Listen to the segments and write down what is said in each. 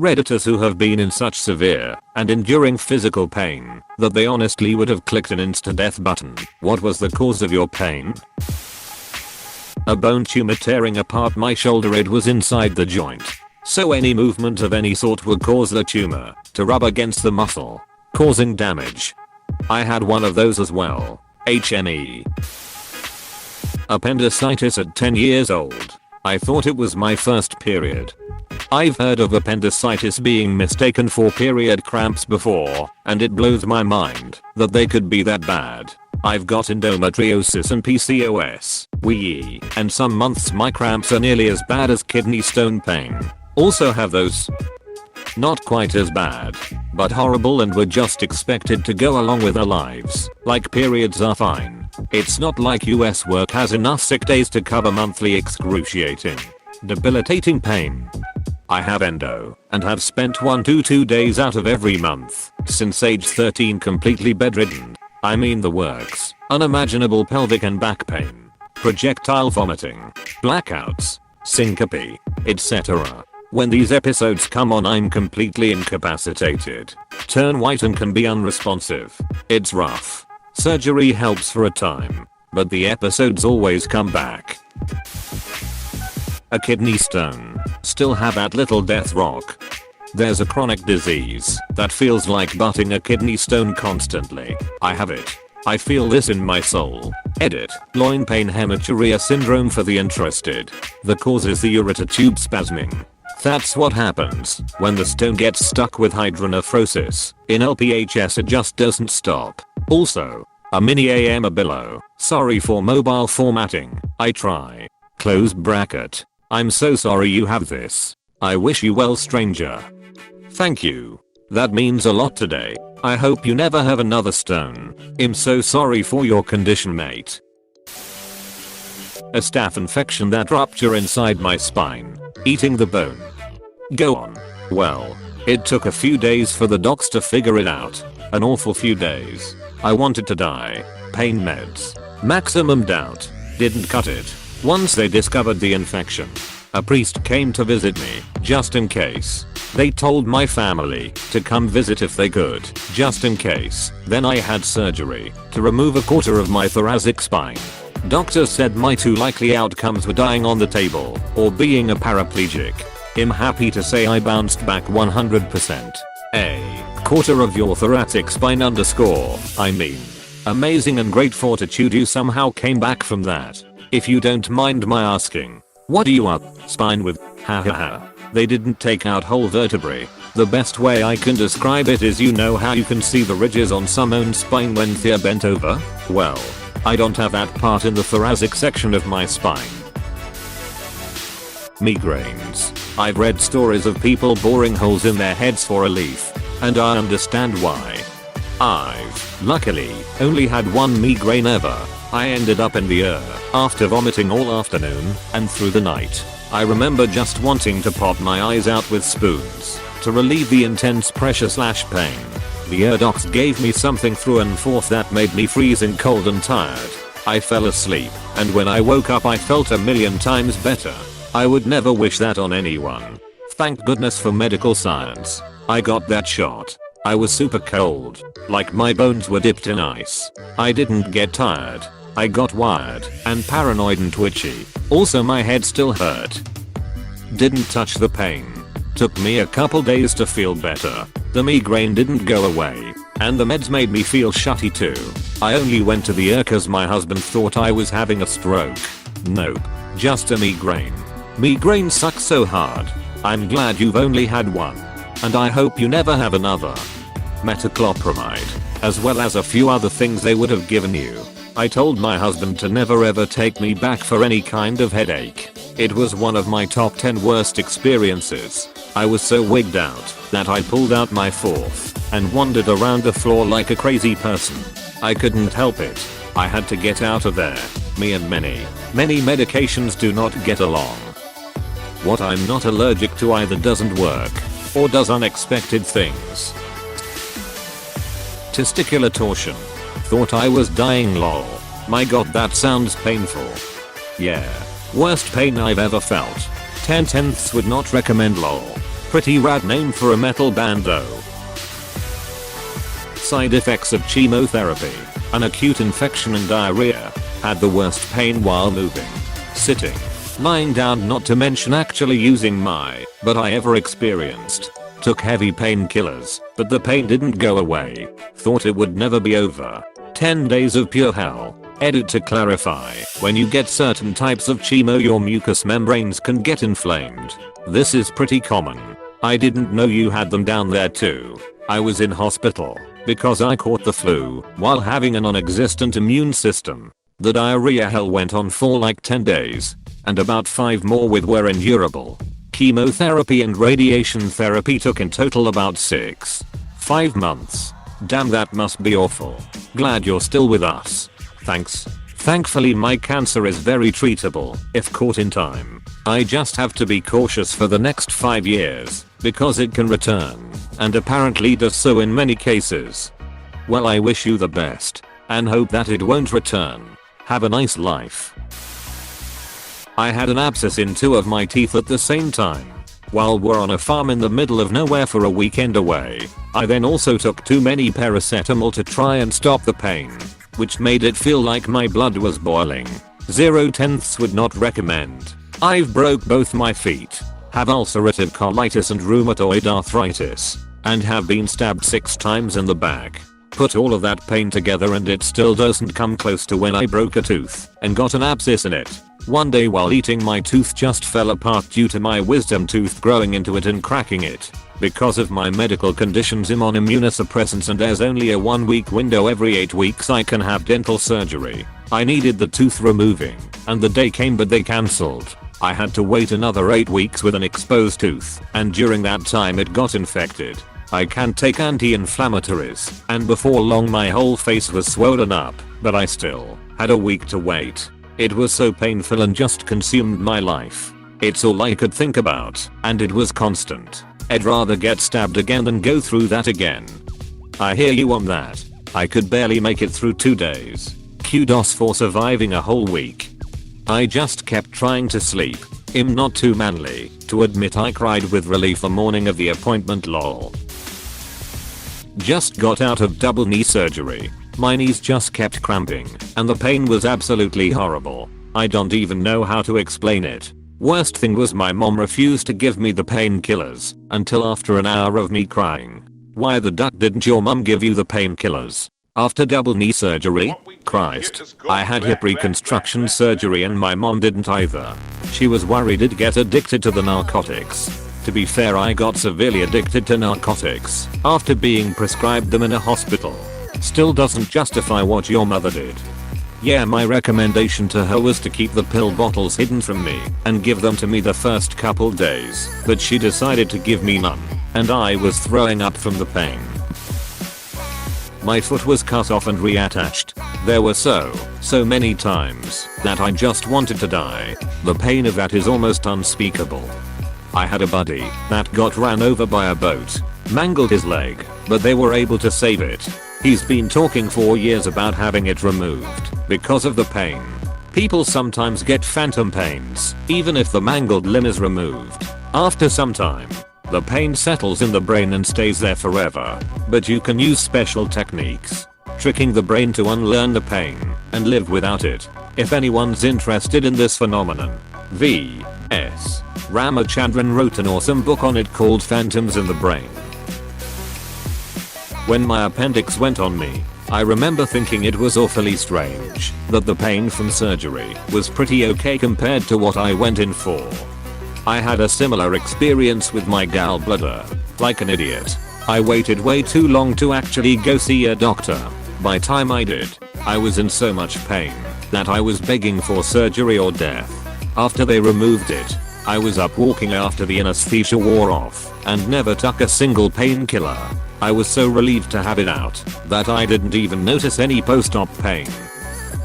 Redditors who have been in such severe and enduring physical pain that they honestly would have clicked an insta-death button. What was the cause of your pain? A bone tumor tearing apart my shoulder. It was inside the joint, so any movement of any sort would cause the tumor to rub against the muscle, causing damage. I had one of those as well. HME. Appendicitis at 10 years old. I thought it was my first period. I've heard of appendicitis being mistaken for period cramps before, and it blows my mind that they could be that bad. I've got endometriosis and PCOS, and some months my cramps are nearly as bad as kidney stone pain. Also have those. Not quite as bad, but horrible, and were just expected to go along with our lives. Like periods are fine. It's not like US work has enough sick days to cover monthly excruciating, debilitating pain. I have endo and have spent 1 to 2 days out of every month since age 13 completely bedridden. I mean the works. Unimaginable pelvic and back pain, projectile vomiting, blackouts, syncope, etc. When these episodes come on, I'm completely incapacitated, turn white and can be unresponsive. It's rough. Surgery helps for a time, but the episodes always come back. A kidney stone. Still have that little death rock. There's a chronic disease that feels like butting a kidney stone constantly. I have it. I feel this in my soul. Edit. Loin pain hematuria syndrome for the interested. The cause is the ureter tube spasming. That's what happens when the stone gets stuck with hydronephrosis. In LPHS it just doesn't stop. Also, a mini AM below. Sorry for mobile formatting. I try. Close bracket. I'm so sorry you have this. I wish you well, stranger. Thank you. That means a lot today. I hope you never have another stone. I'm so sorry for your condition, mate. A staph infection that rupture inside my spine, eating the bone. Go on. Well, it took a few days for the docs to figure it out. An awful few days. I wanted to die. Pain meds. Maximum doubt. Didn't cut it. Once they discovered the infection, a priest came to visit me, just in case. They told my family to come visit if they could, just in case. Then I had surgery to remove 1/4 of my thoracic spine. Doctors said my 2 likely outcomes were dying on the table or being a paraplegic. I'm happy to say I bounced back 100%. A 1/4 of your thoracic spine I mean, amazing and great fortitude you somehow came back from that. If you don't mind my asking, what are you up spine with? Hahaha. They didn't take out whole vertebrae. The best way I can describe it is, you know how you can see the ridges on someone's spine when they're bent over? Well, I don't have that part in the thoracic section of my spine. Migraines. I've read stories of people boring holes in their heads for relief, and I understand why. I've, luckily, only had one migraine ever. I ended up in the ER after vomiting all afternoon and through the night. I remember just wanting to pop my eyes out with spoons to relieve the intense pressure/pain. The ER docs gave me something through and forth that made me freezing cold and tired. I fell asleep, and when I woke up I felt 1,000,000 times better. I would never wish that on anyone. Thank goodness for medical science. I got that shot. I was super cold, like my bones were dipped in ice. I didn't get tired. I got wired and paranoid and twitchy. Also my head still hurt. Didn't touch the pain. Took me a couple days to feel better. The migraine didn't go away, and the meds made me feel shutty too. I only went to the ER cause my husband thought I was having a stroke. Nope, just a migraine. Migraine sucks so hard. I'm glad you've only had one, and I hope you never have another. Metoclopramide, as well as a few other things they would have given you. I told my husband to never ever take me back for any kind of headache. It was one of my top 10 worst experiences. I was so wigged out that I pulled out my 4th and wandered around the floor like a crazy person. I couldn't help it. I had to get out of there. Me and many medications do not get along. What I'm not allergic to either doesn't work or does unexpected things. Testicular torsion. Thought I was dying, lol. My god, that sounds painful. Yeah. Worst pain I've ever felt. 10/10 would not recommend, lol. Pretty rad name for a metal band though. Side effects of chemotherapy. An acute infection and diarrhea. Had the worst pain while moving, sitting, lying down, not to mention actually using but I ever experienced. Took heavy painkillers, but the pain didn't go away. Thought it would never be over. 10 days of pure hell. Edit to clarify, when you get certain types of chemo your mucous membranes can get inflamed. This is pretty common. I didn't know you had them down there too. I was in hospital because I caught the flu while having a non-existent immune system. The diarrhea hell went on for like 10 days, and about 5 more were endurable. Chemotherapy and radiation therapy took in total about 5 months. Damn, that must be awful. Glad you're still with us. Thanks. Thankfully my cancer is very treatable if caught in time. I just have to be cautious for the next 5 years because it can return, and apparently does so in many cases. Well, I wish you the best and hope that it won't return. Have a nice life. I had an abscess in 2 of my teeth at the same time. While we're on a farm in the middle of nowhere for a weekend away, I then also took too many paracetamol to try and stop the pain, which made it feel like my blood was boiling. 0/10 would not recommend. I've broke both my feet, have ulcerative colitis and rheumatoid arthritis, and have been stabbed 6 times in the back. Put all of that pain together and it still doesn't come close to when I broke a tooth and got an abscess in it. One day while eating, my tooth just fell apart due to my wisdom tooth growing into it and cracking it. Because of my medical conditions I'm on immunosuppressants and there's only a 1-week window every 8 weeks I can have dental surgery. I needed the tooth removing and the day came but they cancelled. I had to wait another 8 weeks with an exposed tooth, and during that time it got infected. I can't take anti-inflammatories, and before long my whole face was swollen up, but I still had a week to wait. It was so painful and just consumed my life. It's all I could think about, and it was constant. I'd rather get stabbed again than go through that again. I hear you on that. I could barely make it through 2 days. Kudos for surviving a whole week. I just kept trying to sleep. I'm not too manly to admit I cried with relief the morning of the appointment, lol. Just got out of double knee surgery. My knees just kept cramping and the pain was absolutely horrible. I don't even know how to explain it. Worst thing was my mom refused to give me the painkillers until after an hour of me crying. Why the duck didn't your mom give you the painkillers after double knee surgery? Christ, I had hip reconstruction surgery and my mom didn't either. She was worried I'd get addicted to the narcotics. To be fair, I got severely addicted to narcotics after being prescribed them in a hospital. Still doesn't justify what your mother did. Yeah, my recommendation to her was to keep the pill bottles hidden from me and give them to me the first couple days, but she decided to give me none, and I was throwing up from the pain. My foot was cut off and reattached. There were so many times that I just wanted to die. The pain of that is almost unspeakable. I had a buddy that got ran over by a boat, mangled his leg, but they were able to save it. He's been talking for years about having it removed because of the pain. People sometimes get phantom pains even if the mangled limb is removed. After some time, the pain settles in the brain and stays there forever, but you can use special techniques, tricking the brain to unlearn the pain and live without it. If anyone's interested in this phenomenon, V.S. Ramachandran wrote an awesome book on it called Phantoms in the Brain. When my appendix went on me, I remember thinking it was awfully strange that the pain from surgery was pretty okay compared to what I went in for. I had a similar experience with my gallbladder. Like an idiot, I waited way too long to actually go see a doctor. By time I did, I was in so much pain that I was begging for surgery or death. After they removed it, I was up walking after the anesthesia wore off and never took a single painkiller. I was so relieved to have it out that I didn't even notice any post-op pain.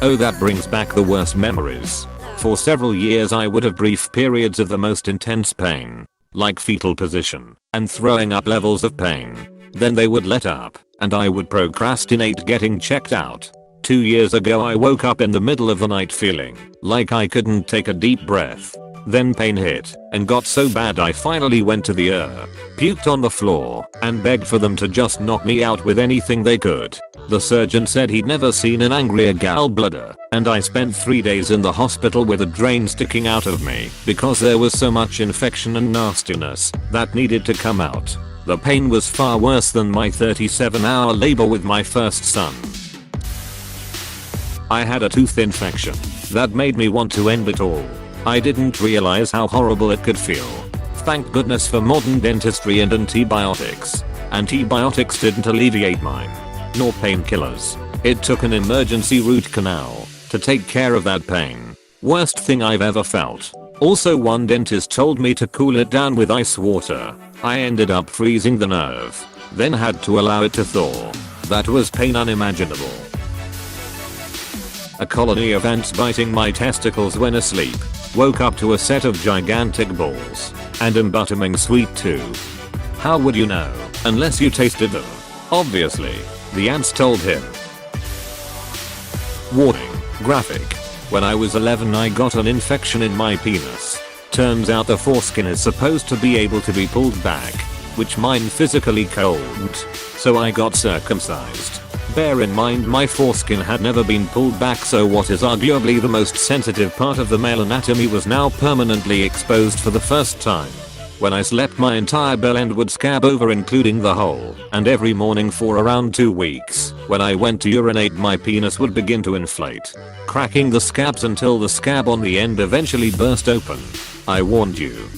Oh, that brings back the worst memories. For several years I would have brief periods of the most intense pain, like fetal position and throwing up levels of pain. Then they would let up and I would procrastinate getting checked out. 2 years ago I woke up in the middle of the night feeling like I couldn't take a deep breath. Then pain hit and got so bad I finally went to the puked on the floor and begged for them to just knock me out with anything they could. The surgeon said he'd never seen an angrier gallbladder, and I spent 3 days in the hospital with a drain sticking out of me because there was so much infection and nastiness that needed to come out. The pain was far worse than my 37-hour labor with my first son. I had a tooth infection that made me want to end it all. I didn't realize how horrible it could feel. Thank goodness for modern dentistry and antibiotics. Antibiotics didn't alleviate mine, nor painkillers. It took an emergency root canal to take care of that pain. Worst thing I've ever felt. Also, one dentist told me to cool it down with ice water. I ended up freezing the nerve, then had to allow it to thaw. That was pain unimaginable. A colony of ants biting my testicles when asleep. Woke up to a set of gigantic balls and embottoming sweet too. How would you know unless you tasted them? Obviously, the ants told him. Warning, graphic. When I was 11 I got an infection in my penis. Turns out the foreskin is supposed to be able to be pulled back, which mine physically couldn't, so I got circumcised. Bear in mind my foreskin had never been pulled back, so what is arguably the most sensitive part of the male anatomy was now permanently exposed for the first time. When I slept my entire bell end would scab over, including the hole, and every morning for around 2 weeks, when I went to urinate my penis would begin to inflate, cracking the scabs until the scab on the end eventually burst open. I warned you.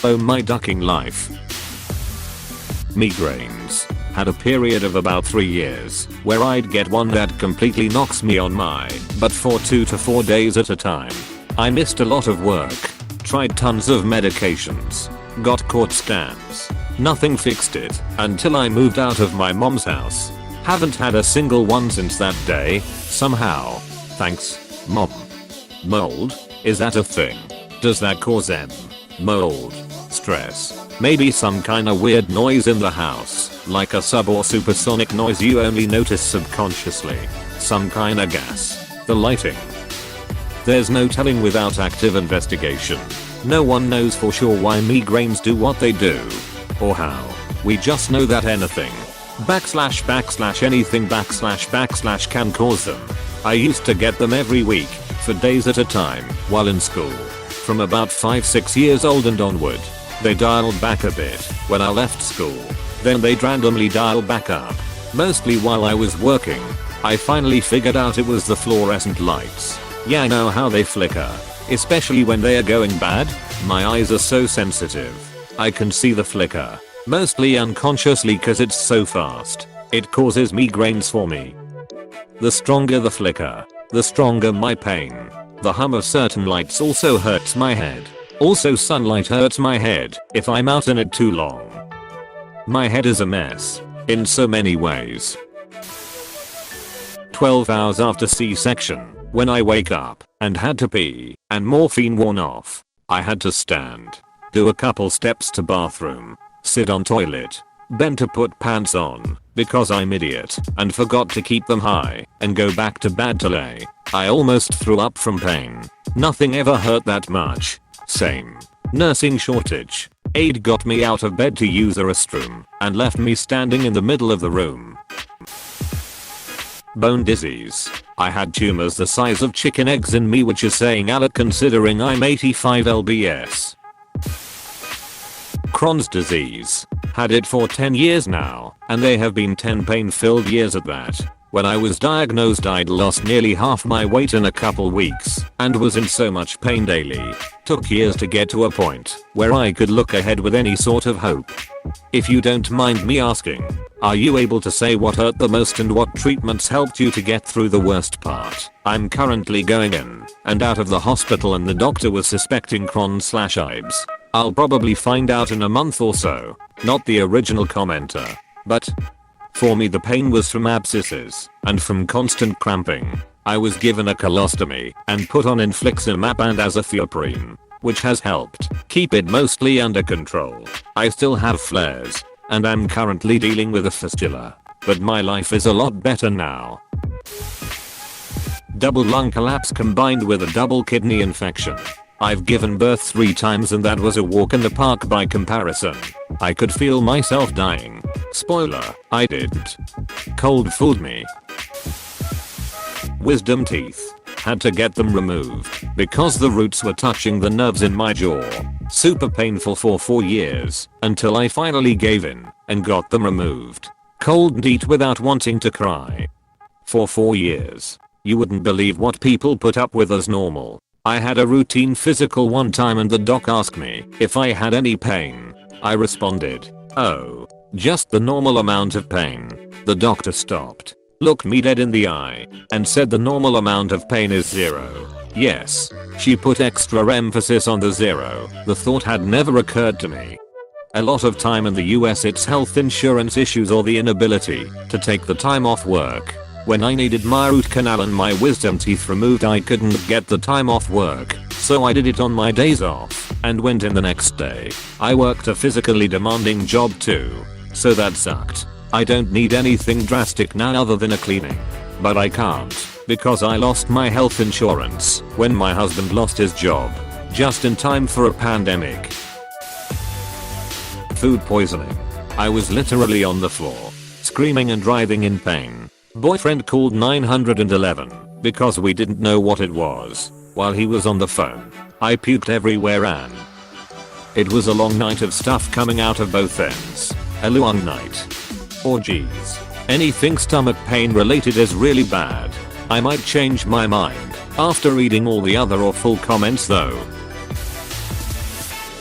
Oh my ducking life. Migraines. Had a period of about 3 years where I'd get one that completely knocks me on my butt for 2 to 4 days at a time. I missed a lot of work, tried tons of medications, got caught scans. Nothing fixed it until I moved out of my mom's house. Haven't had a single one since that day, somehow. Thanks, Mom. Mold? Is that a thing? Does that cause mold stress? Maybe some kinda weird noise in the house, like a sub or supersonic noise you only notice subconsciously. Some kinda gas. The lighting. There's no telling without active investigation. No one knows for sure why migraines do what they do, or how. We just know that anything //anything / can cause them. I used to get them every week, for days at a time, while in school. From about 5-6 years old and onward. They dialed back a bit when I left school. Then they'd randomly dial back up. Mostly while I was working. I finally figured out it was the fluorescent lights. Yeah, I know how they flicker. Especially when they are going bad. My eyes are so sensitive. I can see the flicker. Mostly unconsciously cause it's so fast. It causes migraines for me. The stronger the flicker, the stronger my pain. The hum of certain lights also hurts my head. Also, sunlight hurts my head if I'm out in it too long. My head is a mess in so many ways. 12 hours after C-section, when I wake up and had to pee and morphine worn off, I had to stand, do a couple steps to bathroom, sit on toilet, then to put pants on because I'm idiot and forgot to keep them high, and go back to bed to lay. I almost threw up from pain. Nothing ever hurt that much. Same. Nursing shortage. Aide got me out of bed to use a restroom and left me standing in the middle of the room. Bone disease. I had tumors the size of chicken eggs in me, which is saying a lot considering I'm 85 lbs. Crohn's disease. Had it for 10 years now, and they have been 10 pain-filled years at that. When I was diagnosed I'd lost nearly half my weight in a couple weeks and was in so much pain daily. Took years to get to a point where I could look ahead with any sort of hope. If you don't mind me asking, are you able to say what hurt the most and what treatments helped you to get through the worst part? I'm currently going in and out of the hospital and the doctor was suspecting Crohn's/IBS. I'll probably find out in a month or so. Not the original commenter, but for me the pain was from abscesses and from constant cramping. I was given a colostomy and put on infliximab and azathioprine, which has helped keep it mostly under control. I still have flares and I'm currently dealing with a fistula, but my life is a lot better now. Double lung collapse combined with a double kidney infection. I've given birth 3 times and that was a walk in the park by comparison. I could feel myself dying. Spoiler, I didn't. Cold fooled me. Wisdom teeth. Had to get them removed because the roots were touching the nerves in my jaw. Super painful for 4 years until I finally gave in and got them removed. Cold and eat without wanting to cry. For 4 years. You wouldn't believe what people put up with as normal. I had a routine physical one time and the doc asked me if I had any pain. I responded, "Oh, just the normal amount of pain." The doctor stopped, looked me dead in the eye, and said the normal amount of pain is 0. Yes, she put extra emphasis on the 0. The thought had never occurred to me. A lot of time in the US it's health insurance issues or the inability to take the time off work. When I needed my root canal and my wisdom teeth removed I couldn't get the time off work, so I did it on my days off and went in the next day. I worked a physically demanding job too, so that sucked. I don't need anything drastic now other than a cleaning. But I can't, because I lost my health insurance when my husband lost his job, just in time for a pandemic. Food poisoning. I was literally on the floor, screaming and writhing in pain. Boyfriend called 911 because we didn't know what it was. While he was on the phone, I puked everywhere and it was a long night of stuff coming out of both ends. A long night. Oh geez. Anything stomach pain related is really bad. I might change my mind after reading all the other awful comments though.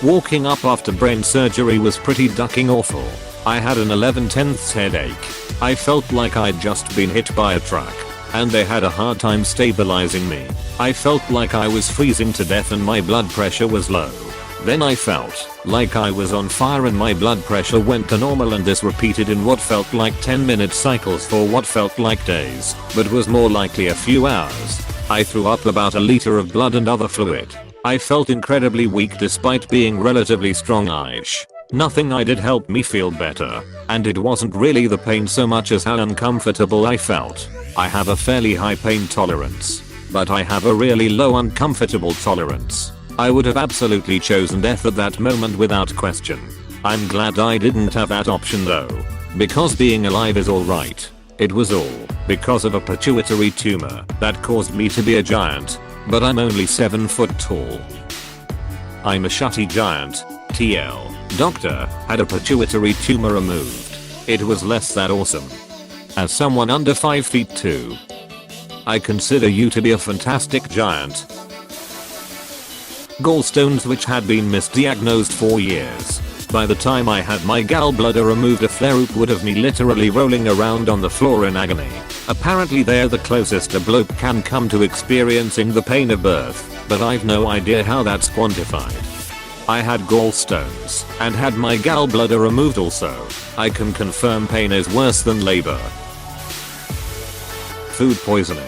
Waking up after brain surgery was pretty ducking awful. I had an 11/10ths headache. I felt like I'd just been hit by a truck, and they had a hard time stabilizing me. I felt like I was freezing to death and my blood pressure was low. Then I felt like I was on fire and my blood pressure went to normal, and this repeated in what felt like 10-minute cycles for what felt like days, but was more likely a few hours. I threw up about a liter of blood and other fluid. I felt incredibly weak despite being relatively strong-ish. Nothing I did helped me feel better, and it wasn't really the pain so much as how uncomfortable I felt. I have a fairly high pain tolerance, but I have a really low uncomfortable tolerance. I would have absolutely chosen death at that moment without question. I'm glad I didn't have that option though, because being alive is alright. It was all because of a pituitary tumor that caused me to be a giant, but I'm only 7 foot tall. I'm a shutty giant. TL. Doctor had a pituitary tumor removed. It was less that awesome. As someone under 5 feet 2, I consider you to be a fantastic giant. Gallstones which had been misdiagnosed for years. By the time I had my gallbladder removed a flare-up would have me literally rolling around on the floor in agony. Apparently they're the closest a bloke can come to experiencing the pain of birth, but I've no idea how that's quantified. I had gallstones and had my gallbladder removed also. I can confirm pain is worse than labor. Food poisoning.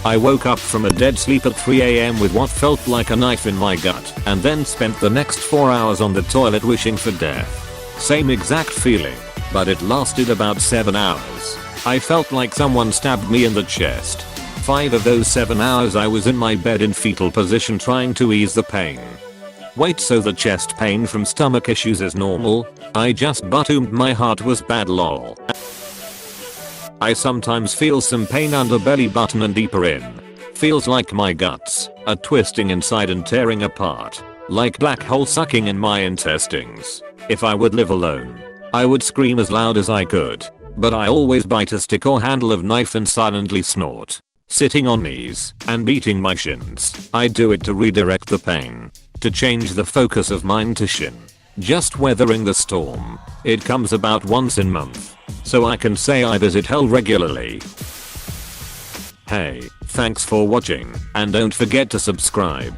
I woke up from a dead sleep at 3 AM with what felt like a knife in my gut and then spent the next 4 hours on the toilet wishing for death. Same exact feeling, but it lasted about 7 hours. I felt like someone stabbed me in the chest. 5 of those 7 hours I was in my bed in fetal position trying to ease the pain. Wait, so the chest pain from stomach issues is normal? I just buttomed my heart was bad lol. I sometimes feel some pain under belly button and deeper in. Feels like my guts are twisting inside and tearing apart. Like black hole sucking in my intestines. If I would live alone, I would scream as loud as I could. But I always bite a stick or handle of knife and silently snort. Sitting on knees and beating my shins. I do it to redirect the pain. To change the focus of mind to shin. Just weathering the storm. It comes about once in month. So I can say I visit hell regularly. Hey, thanks for watching, and don't forget to subscribe.